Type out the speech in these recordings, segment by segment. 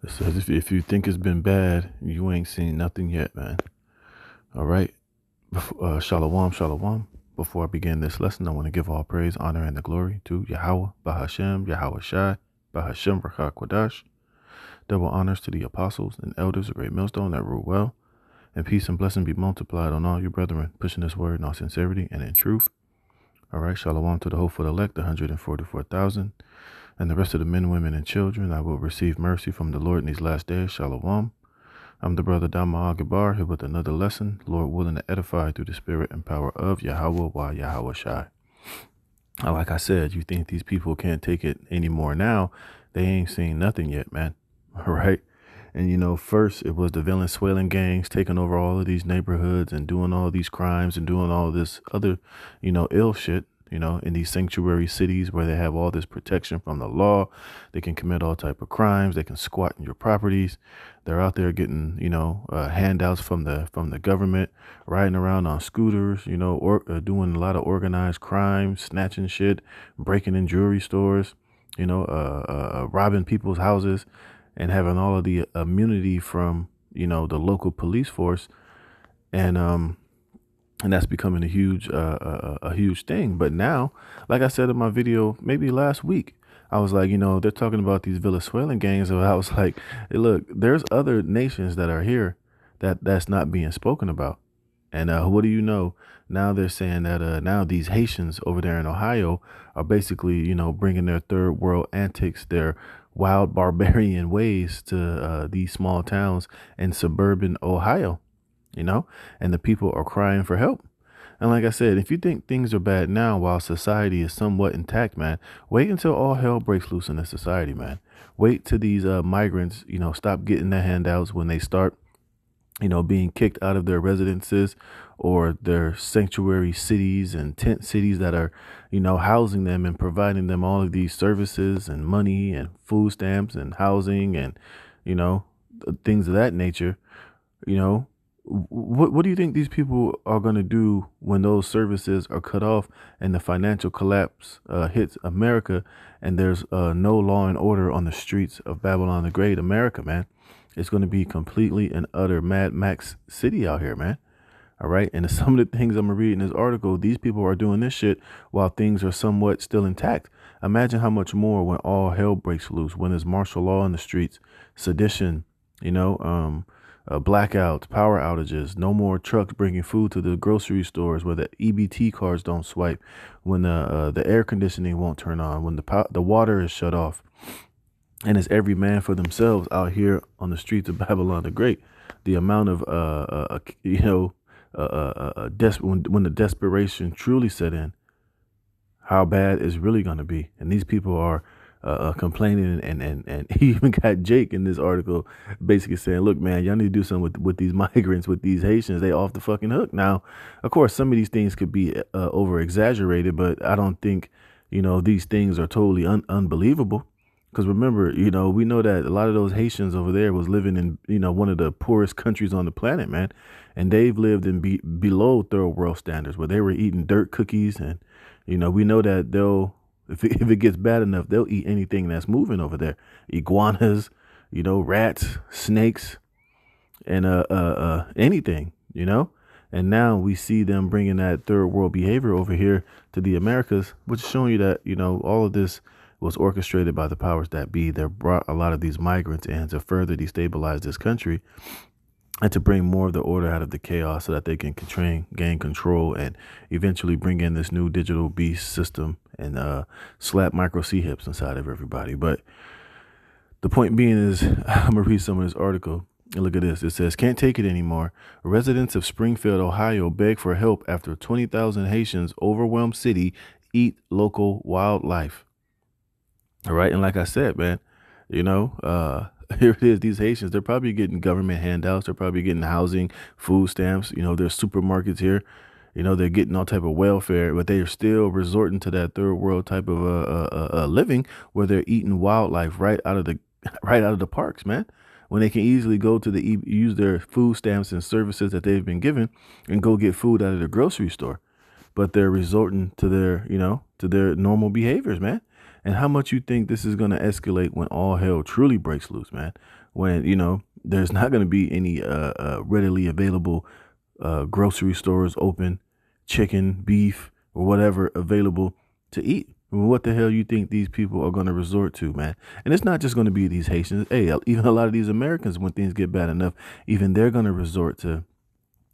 It says if you think it's been bad, you ain't seen nothing yet, man. All right. Shalom, shalom. Before I begin this lesson, I want to give all praise, honor, and the glory to Yahweh, Bahashem, Yahweh Shai, Bahashem, Rakah Kwadash. Double honors to the apostles and elders of Great Millstone that rule well. And peace and blessing be multiplied on all you brethren, pushing this word in all sincerity and in truth. All right. Shalom to the hopeful elect, 144,000. And the rest of the men, women, and children that will receive mercy from the Lord in these last days. Shalom. I'm the brother Dama Agabar here with another lesson, Lord willing to edify through the spirit and power of Yahweh while Yahweh Shai. Like I said, you think these people can't take it anymore now. They ain't seen nothing yet, man. All right. And, first it was the Venezuelan gangs taking over all of these neighborhoods and doing all these crimes and doing all this other, ill shit. In these sanctuary cities where they have all this protection from the law. They can commit all type of crimes. They can squat in your properties. They're out there getting, handouts from the government, riding around on scooters, or doing a lot of organized crime, snatching shit, breaking in jewelry stores, robbing people's houses and having all of the immunity from, the local police force. And that's becoming a huge thing. But now, like I said in my video, maybe last week, I was like, they're talking about these Venezuelan gangs. And I was like, hey, look, there's other nations that are here that's not being spoken about. And what do you know? Now they're saying that now these Haitians over there in Ohio are basically, bringing their third world antics, their wild barbarian ways to these small towns in suburban Ohio. And the people are crying for help. And like I said, if you think things are bad now while society is somewhat intact, man, wait until all hell breaks loose in this society, man. Wait till these migrants, stop getting their handouts when they start, being kicked out of their residences or their sanctuary cities and tent cities that are, housing them and providing them all of these services and money and food stamps and housing and, things of that nature, you know, what do you think these people are going to do when those services are cut off and the financial collapse hits America and there's no law and order on the streets of Babylon the Great, America, man? It's going to be completely and utter Mad Max city out here, man. All right. And some of the things I'm going to read in this article, these people are doing this shit while things are somewhat still intact. Imagine how much more when all hell breaks loose, when there's martial law in the streets, sedition, blackouts, power outages, no more trucks bringing food to the grocery stores where the EBT cards don't swipe, when the air conditioning won't turn on, when the water is shut off, and it's every man for themselves out here on the streets of Babylon the Great. The amount of when the desperation truly set in, how bad it's really going to be, and these people are complaining, and he even got Jake in this article basically saying, look, man, y'all need to do something with these migrants, with these Haitians. They off the fucking hook. Now, of course, some of these things could be over exaggerated, but I don't think, these things are totally unbelievable. Because remember, we know that a lot of those Haitians over there was living in, one of the poorest countries on the planet, man. And they've lived in below third world standards where they were eating dirt cookies. And, we know that if it gets bad enough, they'll eat anything that's moving over there. Iguanas, rats, snakes, and anything, And now we see them bringing that third world behavior over here to the Americas, which is showing you that, all of this was orchestrated by the powers that be. They brought a lot of these migrants in to further destabilize this country and to bring more of the order out of the chaos so that they can gain control and eventually bring in this new digital beast system and slap micro C hips inside of everybody. But the point being is, I'm going to read some of this article. And look at this. It says, can't take it anymore. Residents of Springfield, Ohio beg for help after 20,000 Haitians overwhelm city eat local wildlife. All right. And like I said, man, here it is. These Haitians, they're probably getting government handouts. They're probably getting housing, food stamps. There's supermarkets here. They're getting all type of welfare, but they are still resorting to that third world type of living where they're eating wildlife right out of the parks, man. When they can easily go to use their food stamps and services that they've been given and go get food out of the grocery store. But they're resorting to their normal behaviors, man. And how much you think this is going to escalate when all hell truly breaks loose, man? when, there's not going to be any readily available grocery stores open, chicken, beef, or whatever available to eat. What the hell you think these people are going to resort to, man? And it's not just going to be these Haitians. Hey, even a lot of these Americans, when things get bad enough, even they're going to resort to,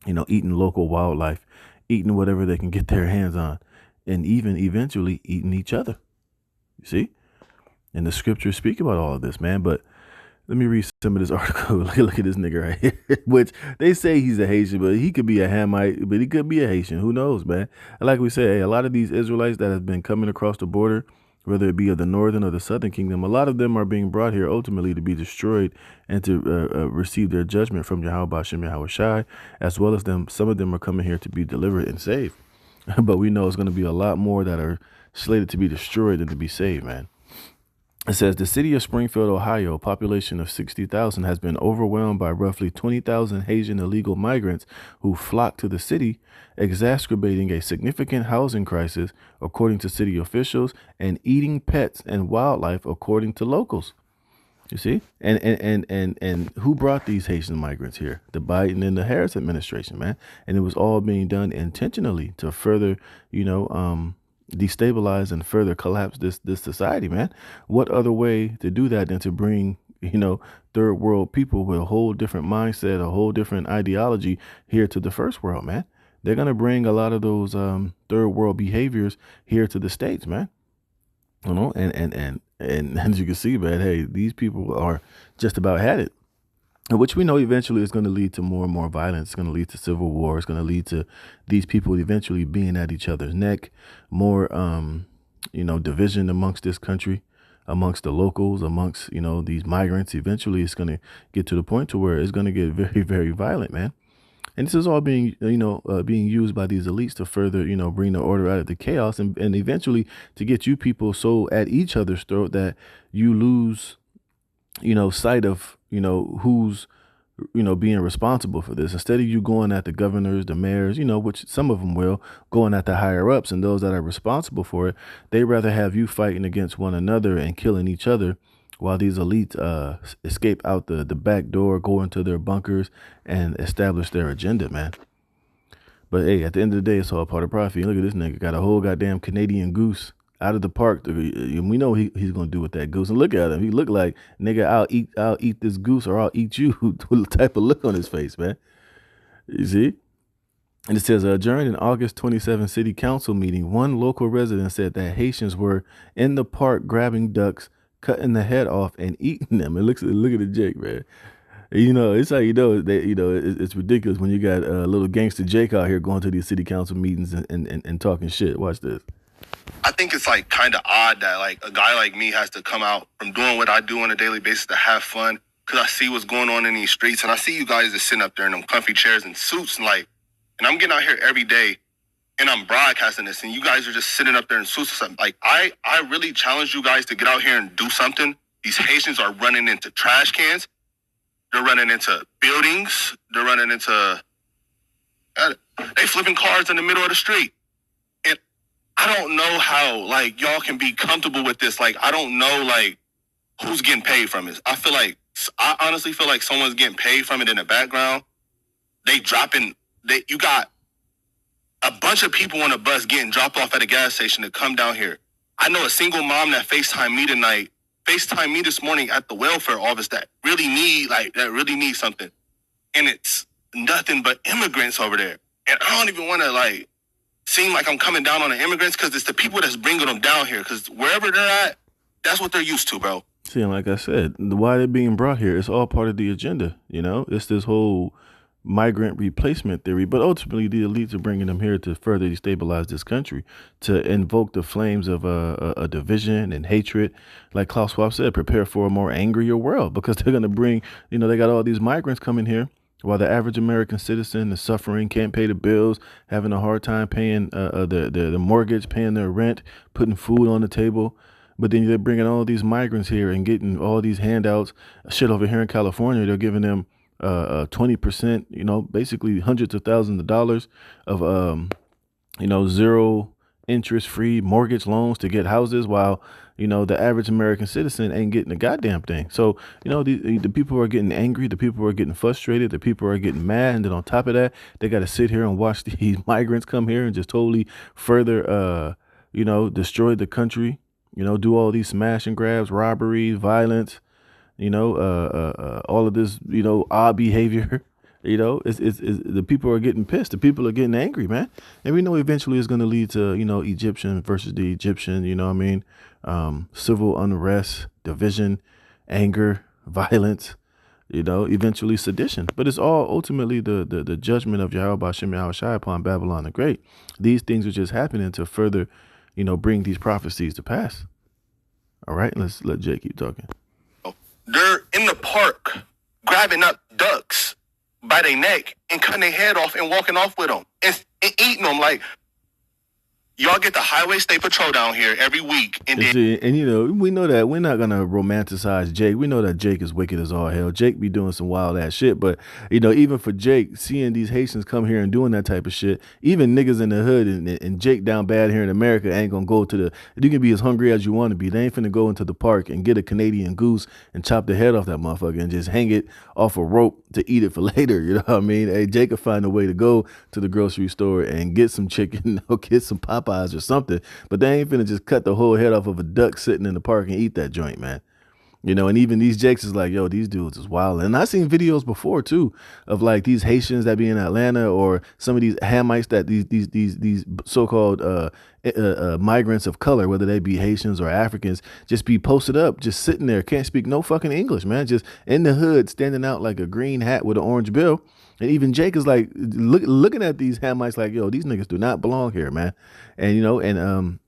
eating local wildlife, eating whatever they can get their hands on, and even eventually eating each other. You see? And the scriptures speak about all of this, man. But let me read some of this article. Look at this nigga right here, which they say he's a Haitian, but he could be a Hamite, but he could be a Haitian. Who knows, man? And like we said, hey, a lot of these Israelites that have been coming across the border, whether it be of the northern or the southern kingdom, a lot of them are being brought here ultimately to be destroyed and to receive their judgment from Yahweh Shem Yahweh Shai, as well as them. Some of them are coming here to be delivered and saved. But we know it's going to be a lot more that are slated to be destroyed than to be saved, man. It says the city of Springfield, Ohio, a population of 60,000, has been overwhelmed by roughly 20,000 Haitian illegal migrants who flocked to the city, exacerbating a significant housing crisis, according to city officials, and eating pets and wildlife, according to locals. You see, and who brought these Haitian migrants here? The Biden and the Harris administration, man. And it was all being done intentionally to further, destabilize and further collapse this society, man. What other way to do that than to bring, third world people with a whole different mindset, a whole different ideology here to the first world, man. They're gonna bring a lot of those third world behaviors here to the States, man. And as you can see, man, hey, these people are just about had it. Which we know eventually is going to lead to more and more violence. It's going to lead to civil war. It's going to lead to these people eventually being at each other's neck, more, division amongst this country, amongst the locals, amongst, these migrants. Eventually, it's going to get to the point to where it's going to get very, very violent, man. And this is all being, being used by these elites to further, bring the order out of the chaos and eventually to get you people so at each other's throat that you lose, sight of, who's, being responsible for this. Instead of you going at the governors, the mayors, which some of them will, going at the higher ups and those that are responsible for it, they rather have you fighting against one another and killing each other while these elites escape out the back door, go into their bunkers and establish their agenda, man. But hey, at the end of the day, it's all part of profit. Look at this nigga, got a whole goddamn Canadian goose out of the park. And we know he's gonna do with that goose. And look at him. He look like, nigga, I'll eat this goose or I'll eat you. With the type of look on his face, man. You see? And it says, during an August 27 city council meeting, one local resident said that Haitians were in the park grabbing ducks, cutting the head off and eating them. And look at the Jake, man. It's how that, it's ridiculous when you got little gangster Jake out here going to these city council meetings and talking shit. Watch this. I think it's like kind of odd that like a guy like me has to come out from doing what I do on a daily basis to have fun, because I see what's going on in these streets, and I see you guys just sitting up there in them comfy chairs and suits, and I'm getting out here every day and I'm broadcasting this, and you guys are just sitting up there in suits or something. Like I really challenge you guys to get out here and do something. These Haitians are running into trash cans. They're running into buildings. They're running into, they flipping cars in the middle of the street. And I don't know how, y'all can be comfortable with this. I don't know, who's getting paid from it. I honestly feel like someone's getting paid from it in the background. You got a bunch of people on a bus getting dropped off at a gas station to come down here. I know a single mom that FaceTimed me this morning at the welfare office that really need something. And it's nothing but immigrants over there. And I don't even want to seem like I'm coming down on the immigrants, because it's the people that's bringing them down here. Because wherever they're at, that's what they're used to, bro. See, like I said, why they're being brought here, it's all part of the agenda. It's this whole migrant replacement theory, but ultimately the elites are bringing them here to further destabilize this country, to invoke the flames of a division and hatred. Like Klaus Schwab said, prepare for a more angrier world, because they're going to bring, they got all these migrants coming here while the average American citizen is suffering, can't pay the bills, having a hard time paying the mortgage, paying their rent, putting food on the table. But then they're bringing all these migrants here and getting all these handouts. Shit, over here in California, they're giving them 20%, basically hundreds of thousands of dollars of, zero interest-free mortgage loans to get houses, while the average American citizen ain't getting a goddamn thing. So the people are getting angry, the people are getting frustrated, the people are getting mad, and then on top of that, they got to sit here and watch these migrants come here and just totally further, destroy the country. Do all these smash and grabs, robbery, violence. All of this, odd behavior. It's the people are getting pissed. The people are getting angry, man. And we know eventually it's going to lead to, Egyptian versus the Egyptian, civil unrest, division, anger, violence, eventually sedition. But it's all ultimately the judgment of Yahweh Ba'Shem Yahweh Shai upon Babylon the Great. These things are just happening to further, bring these prophecies to pass. All right, let's let Jay keep talking. They're in the park grabbing up ducks by their neck and cutting their head off and walking off with them and eating them. Like, y'all get the Highway State Patrol down here every week. And we know that we're not going to romanticize Jake. We know that Jake is wicked as all hell. Jake be doing some wild ass shit. But, even for Jake, seeing these Haitians come here and doing that type of shit, even niggas in the hood and Jake down bad here in America ain't going to go to you can be as hungry as you want to be. They ain't finna go into the park and get a Canadian goose and chop the head off that motherfucker and just hang it off a rope to eat it for later. You know what I mean? Hey, Jake will find a way to go to the grocery store and get some chicken or get some Popeyes or something, but they ain't finna just cut the whole head off of a duck sitting in the park and eat that joint, man. And even these Jakes is like, yo, these dudes is wild. And I seen videos before too of like these Haitians that be in Atlanta, or some of these Hamites that these so-called migrants of color, whether they be Haitians or Africans, just be posted up, just sitting there, can't speak no fucking English, man, just in the hood, standing out like a green hat with an orange bill. And even Jake is like looking at these Hamites like, yo, these niggas do not belong here, man. And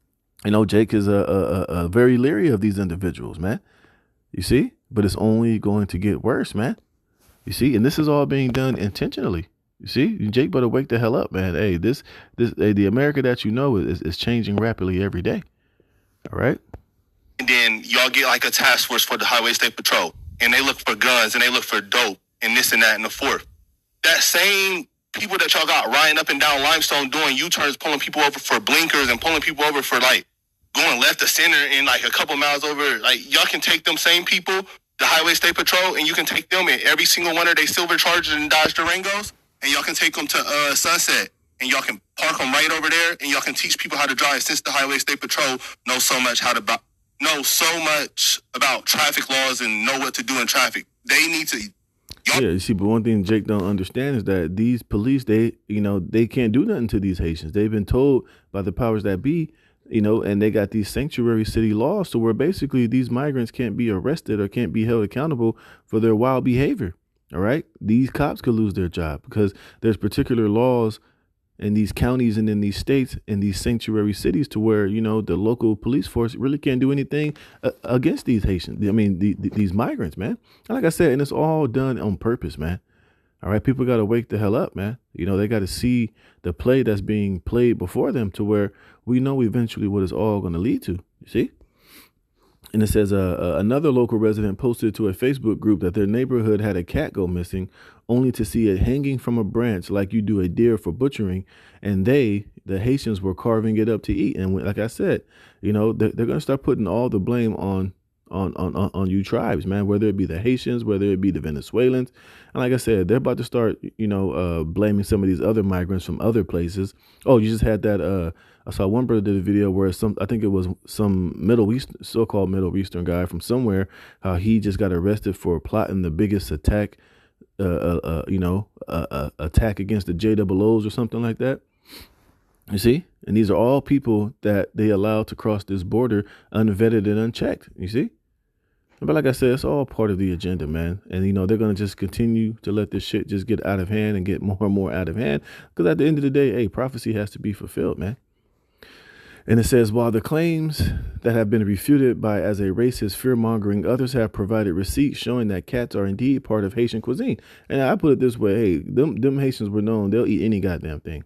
Jake is a very leery of these individuals, man. You see, but it's only going to get worse, man. You see, and this is all being done intentionally. You see, Jake better wake the hell up, man. Hey, the America that is changing rapidly every day. All right. And then y'all get like a task force for the Highway State Patrol, and they look for guns and they look for dope and this and that and the fourth. That same people that y'all got riding up and down Limestone doing U-turns, pulling people over for blinkers and pulling people over for like going left to center and like a couple miles over, like y'all can take them same people, the Highway State Patrol, and you can take them in every single one of their silver Chargers and Dodge Durangos, and y'all can take them to Sunset, and y'all can park them right over there, and y'all can teach people how to drive, since the Highway State Patrol knows so much about traffic laws and know what to do in traffic. They need to. Yeah, you see, but one thing Jake don't understand is that these police, they can't do nothing to these Haitians. They've been told by the powers that be, and they got these sanctuary city laws, so where basically these migrants can't be arrested or can't be held accountable for their wild behavior. All right. These cops could lose their job because there's particular laws in these counties and in these states, in these sanctuary cities, to where, the local police force really can't do anything against these Haitians. I mean, these migrants, man. And like I said, and it's all done on purpose, man. All right. People got to wake the hell up, man. They got to see the play that's being played before them, to where we know eventually what it's all going to lead to. You see? And it says another local resident posted to a Facebook group that their neighborhood had a cat go missing, only to see it hanging from a branch like you do a deer for butchering. And the Haitians, were carving it up to eat. And like I said, they're going to start putting all the blame on you tribes, man, whether it be the Haitians, whether it be the Venezuelans. And like I said, they're about to start, blaming some of these other migrants from other places. Oh, you just had that. I saw one brother did a video where I think it was some so-called Middle Eastern guy from somewhere, how he just got arrested for plotting the biggest attack, attack against the JOOs or something like that. You see? And these are all people that they allowed to cross this border unvetted and unchecked. You see? But like I said, it's all part of the agenda, man. And, they're going to just continue to let this shit just get out of hand and get more and more out of hand. Because at the end of the day, hey, prophecy has to be fulfilled, man. And it says, while the claims that have been refuted by as a racist fear-mongering, others have provided receipts showing that cats are indeed part of Haitian cuisine. And I put it this way, hey, them Haitians were known, they'll eat any goddamn thing.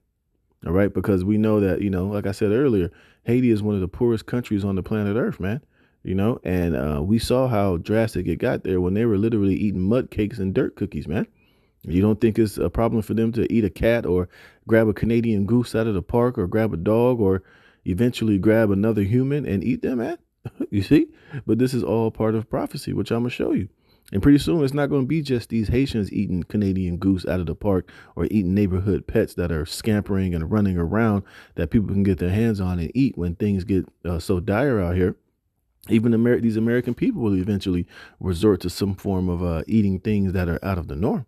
All right, because we know that, like I said earlier, Haiti is one of the poorest countries on the planet Earth, man. And we saw how drastic it got there when they were literally eating mud cakes and dirt cookies, man. You don't think it's a problem for them to eat a cat or grab a Canadian goose out of the park or grab a dog or, eventually grab another human and eat them, man. You see? But this is all part of prophecy, which I'm going to show you. And pretty soon it's not going to be just these Haitians eating Canadian goose out of the park or eating neighborhood pets that are scampering and running around that people can get their hands on and eat when things get so dire out here. Even these American people will eventually resort to some form of eating things that are out of the norm.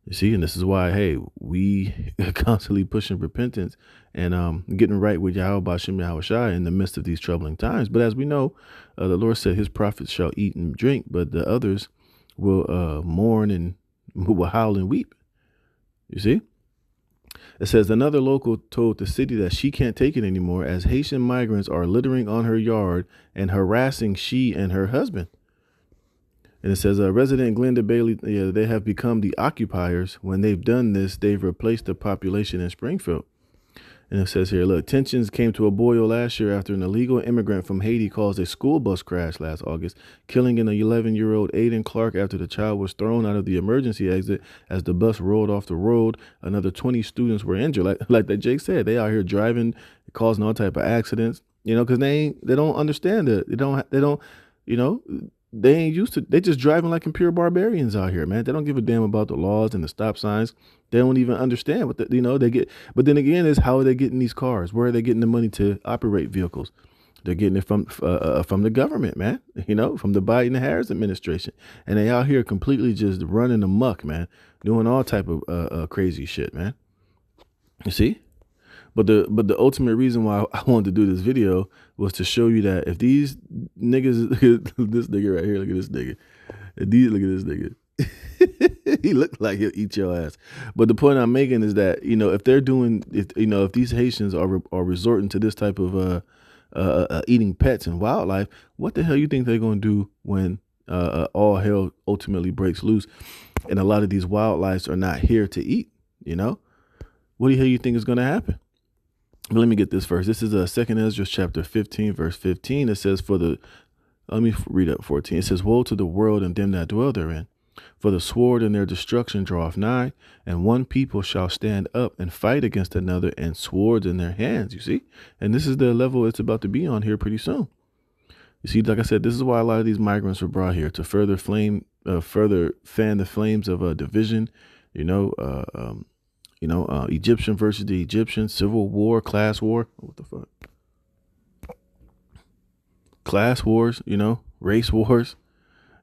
You see, and this is why, hey, we are constantly pushing repentance and getting right with Yahweh B'Shem Yahweh Shai in the midst of these troubling times. But as we know, the Lord said his prophets shall eat and drink, but the others will mourn and will howl and weep. You see? It says another local told the city that she can't take it anymore as Haitian migrants are littering on her yard and harassing she and her husband. And it says, resident Glenda Bailey, they have become the occupiers. When they've done this, they've replaced the population in Springfield. And it says here, look, tensions came to a boil last year after an illegal immigrant from Haiti caused a school bus crash last August, killing an 11-year-old Aiden Clark after the child was thrown out of the emergency exit as the bus rolled off the road. Another 20 students were injured. Like that Jake said, they out here driving, causing all type of accidents, because they don't understand it. They ain't used to, they just driving like pure barbarians out here, man. They don't give a damn about the laws and the stop signs. They don't even understand what they get. But then again, is how are they getting these cars? Where are they getting the money to operate vehicles? They're getting it from the government, man, from the Biden-Harris administration. And they out here completely just running amok, man, doing all type of crazy shit, man. You see? But the ultimate reason why I wanted to do this video was to show you that if these niggas, this nigga right here, look at this nigga. Look at this nigga. He looked like he'll eat your ass. But the point I'm making is that, if they're doing, if these Haitians are resorting to this type of eating pets and wildlife, what the hell you think they're going to do when all hell ultimately breaks loose and a lot of these wildlife are not here to eat, What the hell you think is going to happen? But let me get this first. This is 2 Ezra chapter 15, verse 15. It says, let me read up 14. It says, woe to the world and them that dwell therein. For the sword and their destruction draweth nigh, and one people shall stand up and fight against another, and swords in their hands. You see? And this is the level it's about to be on here pretty soon. You see, like I said, this is why a lot of these migrants were brought here, to further fan the flames of a division, Egyptian versus the Egyptians, civil war, class war. What the fuck? Class wars, race wars,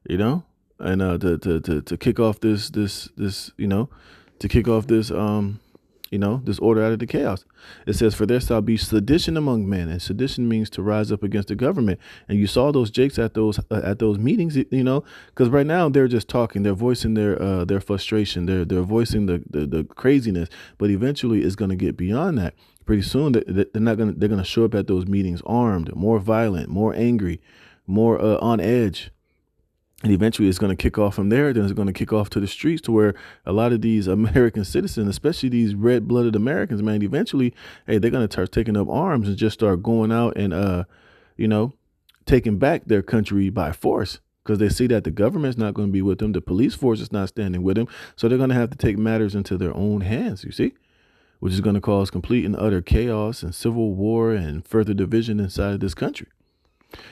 and to kick off this this order out of the chaos. It says, for there shall be sedition among men, and sedition means to rise up against the government. And you saw those jakes at those meetings, because right now they're just talking, they're voicing their frustration, they're voicing the craziness, but eventually it's going to get beyond that. Pretty soon they're going to show up at those meetings armed, more violent, more angry, more on edge. And eventually it's going to kick off from there. Then it's going to kick off to the streets, to where a lot of these American citizens, especially these red-blooded Americans, man, eventually, hey, they're going to start taking up arms and just start going out and, taking back their country by force, because they see that the government's not going to be with them. The police force is not standing with them. So they're going to have to take matters into their own hands, you see, which is going to cause complete and utter chaos and civil war and further division inside of this country.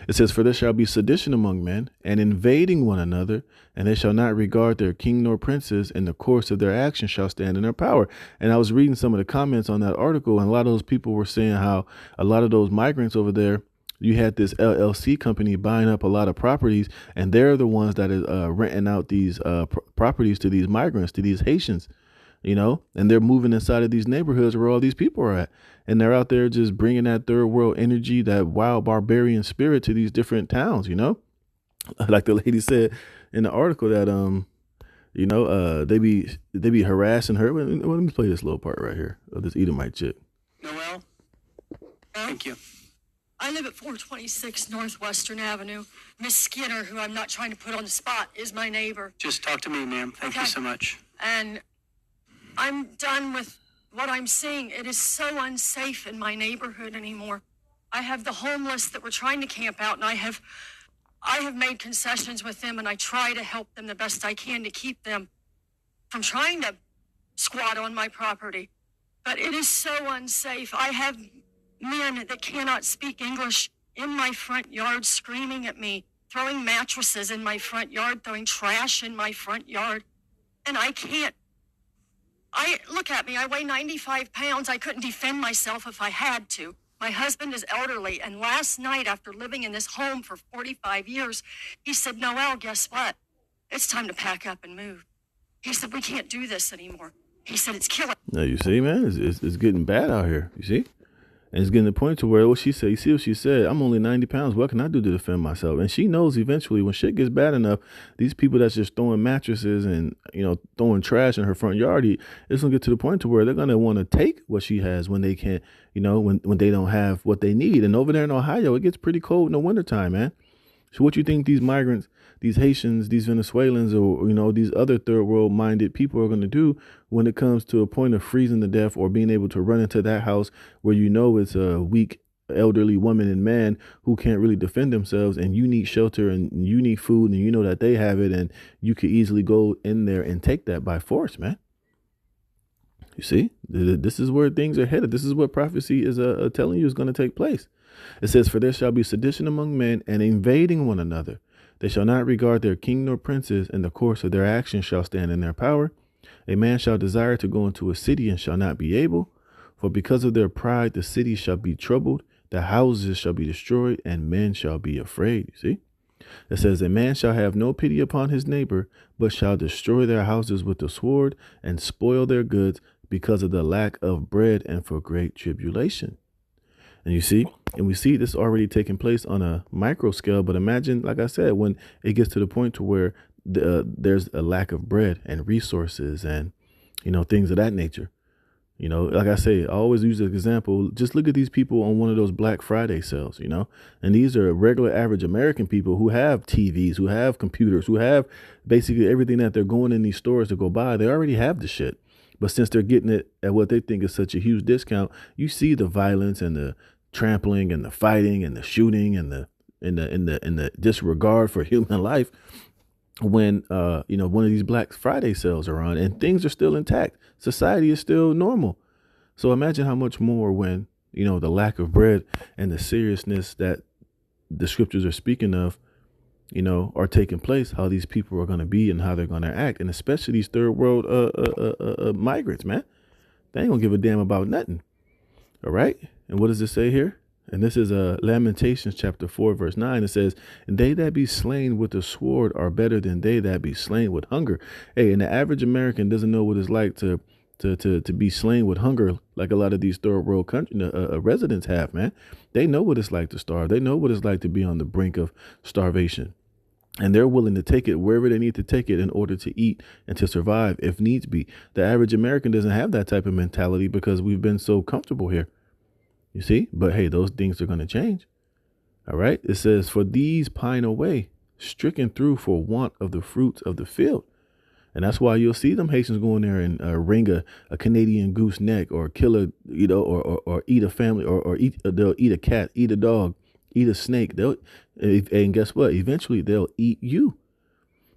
It says, for there shall be sedition among men, and invading one another, and they shall not regard their king nor princes, and the course of their action shall stand in their power. And I was reading some of the comments on that article, and a lot of those people were saying how a lot of those migrants over there, you had this LLC company buying up a lot of properties, and they're the ones that is renting out these properties to these migrants, to these Haitians, and they're moving inside of these neighborhoods where all these people are at. And they're out there just bringing that third world energy, that wild barbarian spirit to these different towns, like the lady said in the article that, they be harassing her. Let me play this little part right here of this Edomite chick. Noel? Thank you. I live at 426 Northwestern Avenue. Miss Skinner, who I'm not trying to put on the spot, is my neighbor. Just talk to me, ma'am. Thank you so much. And I'm done with what I'm seeing. It is so unsafe in my neighborhood anymore. I have the homeless that were trying to camp out, and I have made concessions with them, and I try to help them the best I can to keep them from trying to squat on my property. But it is so unsafe. I have men that cannot speak English in my front yard screaming at me, throwing mattresses in my front yard, throwing trash in my front yard. And I can't. Look at me, I weigh 95 pounds. I couldn't defend myself if I had to. My husband is elderly, and last night, after living in this home for 45 years, he said, Noelle, guess what? It's time to pack up and move. He said, we can't do this anymore. He said, it's killing. Now, you see, man, it's getting bad out here, you see? And it's getting to the point to where what she said, you see what she said, I'm only 90 pounds. What can I do to defend myself? And she knows eventually when shit gets bad enough, these people that's just throwing mattresses and, throwing trash in her front yard, it's going to get to the point to where they're going to want to take what she has when they can't, when they don't have what they need. And over there in Ohio, it gets pretty cold in the wintertime, man. So what you think these migrants, these Haitians, these Venezuelans, or, these other third world minded people are going to do when it comes to a point of freezing to death or being able to run into that house where it's a weak elderly woman and man who can't really defend themselves, and you need shelter and you need food and you know that they have it, and you could easily go in there and take that by force, man. You see, this is where things are headed. This is what prophecy is telling you is going to take place. It says, for there shall be sedition among men and invading one another. They shall not regard their king nor princes, and the course of their actions shall stand in their power. A man shall desire to go into a city and shall not be able. For because of their pride, the city shall be troubled, the houses shall be destroyed, and men shall be afraid. You see? It says, a man shall have no pity upon his neighbor, but shall destroy their houses with the sword and spoil their goods because of the lack of bread and for great tribulation. And you see, and we see this already taking place on a micro scale. But imagine, like I said, when it gets to the point to where there's a lack of bread and resources and, things of that nature. Like I say, I always use an example. Just look at these people on one of those Black Friday sales, and these are regular average American people who have TVs, who have computers, who have basically everything that they're going in these stores to go buy. They already have the shit. But since they're getting it at what they think is such a huge discount, you see the violence and the trampling and the fighting and the shooting and the disregard for human life when one of these Black Friday sales are on and things are still intact. Society is still normal. So imagine how much more when the lack of bread and the seriousness that the scriptures are speaking of are taking place, how these people are going to be and how they're going to act. And especially these third world migrants, man. They ain't gonna give a damn about nothing. All right. And what does it say here? And this is Lamentations chapter 4, verse 9. It says, and they that be slain with the sword are better than they that be slain with hunger. Hey, and the average American doesn't know what it's like to be slain with hunger like a lot of these third world country residents have, man. They know what it's like to starve. They know what it's like to be on the brink of starvation. And they're willing to take it wherever they need to take it in order to eat and to survive if needs be. The average American doesn't have that type of mentality because we've been so comfortable here. You see? But hey, those things are going to change. All right. It says, for these pine away, stricken through for want of the fruits of the field. And that's why you'll see them Haitians go in there and wring a Canadian goose neck or kill a, or eat a family or they'll eat a cat, eat a dog, eat a snake. And guess what? Eventually they'll eat you.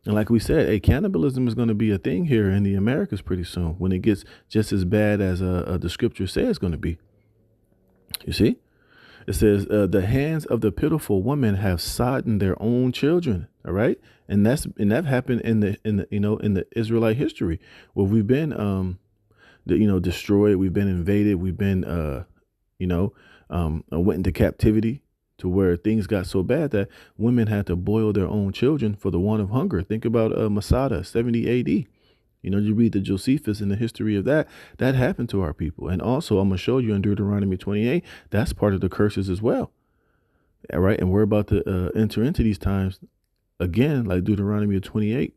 And like we said, cannibalism is going to be a thing here in the Americas pretty soon when it gets just as bad as the scriptures say it's going to be. You see, it says the hands of the pitiful woman have sodden their own children. All right. And that happened in the Israelite history where we've been, destroyed. We've been invaded. We've been, went into captivity to where things got so bad that women had to boil their own children for the want of hunger. Think about Masada, 70 AD. You read the Josephus and the history of that happened to our people. And also I'm going to show you in Deuteronomy 28, that's part of the curses as well. All right. And we're about to enter into these times again, like Deuteronomy 28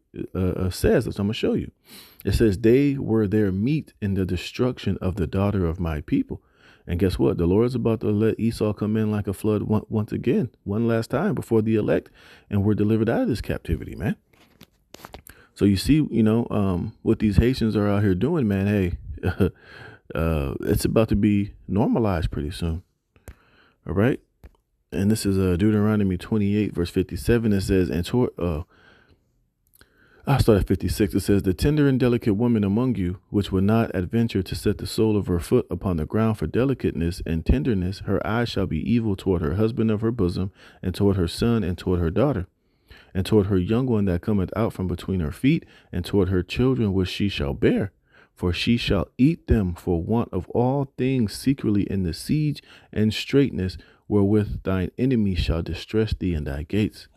says, that's what I'm going to show you. It says they were their meat in the destruction of the daughter of my people. And guess what? The Lord's about to let Esau come in like a flood once again, one last time before the elect. And we're delivered out of this captivity, man. So you see, what these Haitians are out here doing, man. Hey, it's about to be normalized pretty soon. All right. And this is Deuteronomy 28, verse 57. It says, I start at 56. It says, the tender and delicate woman among you, which will not adventure to set the sole of her foot upon the ground for delicateness and tenderness, her eyes shall be evil toward her husband of her bosom, and toward her son, and toward her daughter, and toward her young one that cometh out from between her feet, and toward her children which she shall bear. For she shall eat them for want of all things secretly in the siege and straitness, wherewith thine enemy shall distress thee in thy gates.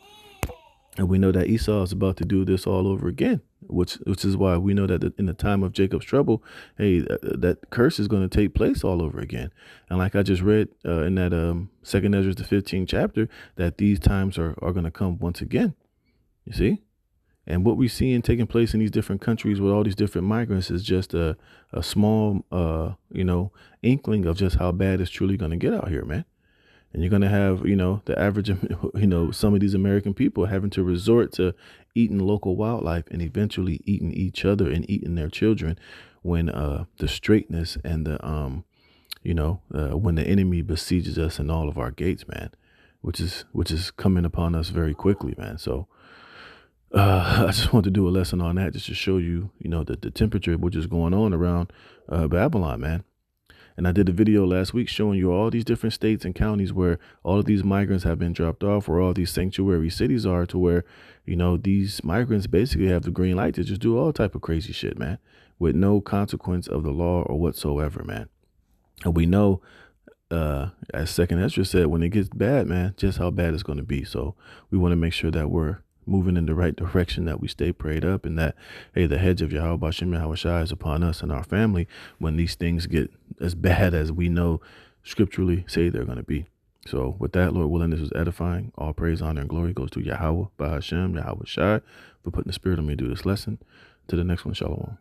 And we know that Esau is about to do this all over again, which is why we know that in the time of Jacob's trouble, hey, that curse is going to take place all over again. And like I just read in that 2nd Ezra, the 15th chapter, that these times are going to come once again. You see? And what we're seeing taking place in these different countries with all these different migrants is just a small, inkling of just how bad it's truly going to get out here, man. And you're going to have, the average, some of these American people having to resort to eating local wildlife and eventually eating each other and eating their children when the straightness and the, when the enemy besieges us in all of our gates, man, which is coming upon us very quickly, man. So I just want to do a lesson on that just to show you, the temperature which is going on around Babylon, man. And I did a video last week showing you all these different states and counties where all of these migrants have been dropped off, where all these sanctuary cities are, to where, these migrants basically have the green light to just do all type of crazy shit, man, with no consequence of the law or whatsoever, man. And we know, as 2nd Ezra said, when it gets bad, man, just how bad it's going to be. So we want to make sure that we're moving in the right direction, that we stay prayed up, and that, hey, the hedge of Yahweh Bashem Yahweh Shai is upon us and our family when these things get as bad as we know scripturally say they're going to be. So with that, Lord willing, this was edifying. All praise, honor, and glory goes to Yahweh Bahashem Yahweh Shai for putting the spirit on me to do this lesson. To the next one, shalom.